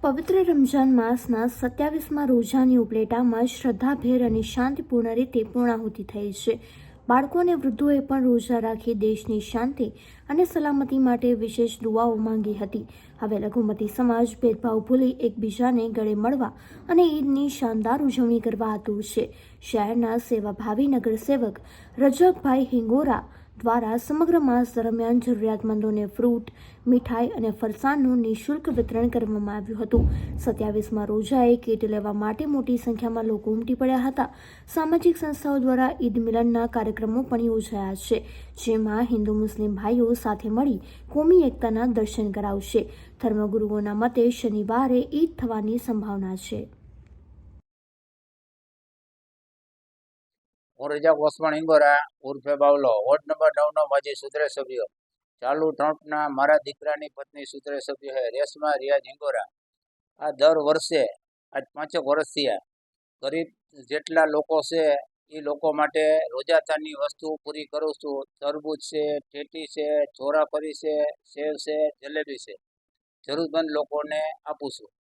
પવિત્ર રમઝાન માસના 27મા રોજાની ઉપલેટામાં શ્રદ્ધાભેર અને શાંતિપૂર્ણ રીતે પૂર્ણાહુતિ થઈ છે. બાળકો અને વૃદ્ધોએ પણ રોજા રાખી દેશની શાંતિ અને સલામતી માટે વિશેષ દુઆઓ માંગી હતી. હવે લઘુમતી સમાજ ભેદભાવ ભૂલી એકબીજાને ગળે મળવા અને ઈદની શાનદાર ઉજવણી કરવા આતુર છે. શહેરના સેવાભાવી નગરસેવક રજકભાઈ હિંગોરા દ્વારા સમગ્ર માસ દરમિયાન જરૂરિયાતમંદોને ફ્રૂટ, મીઠાઈ અને ફરસાણનું નિઃશુલ્ક વિતરણ કરવામાં આવ્યું હતું. 27મા રોજાએ કીટ લેવા માટે મોટી સંખ્યામાં લોકો ઉમટી પડ્યા હતા. સામાજિક સંસ્થાઓ દ્વારા ઈદ મિલનના કાર્યક્રમો પણ યોજાયા છે, જેમાં હિન્દુ મુસ્લિમ ભાઈઓ સાથે મળી કોમી એકતાના દર્શન કરાવશે. ધર્મગુરુઓના મતે શનિવારે ઈદ થવાની સંભાવના છે. હું રજાક ઓસમાણ હિંગોરા ઉર્ફે બાવલો, વોર્ડ નંબર 9નો માજી સુધરે સભ્ય. ચાલુ ટ્રમ્પના મારા દીકરાની પત્ની સુધરે સભ્ય છે રેશમા રિયાજ હિંગોરા. આ દર વર્ષે આજ 5 વર્ષથી ગરીબ જેટલા લોકો છે એ લોકો માટે રોજાતાની વસ્તુ પૂરી કરું છું. તરબૂચ છે, ટેટી છે, ચોરાફરી છે, સેવ છે, જલેબી છે, જરૂરતમંદ લોકોને આપું છું.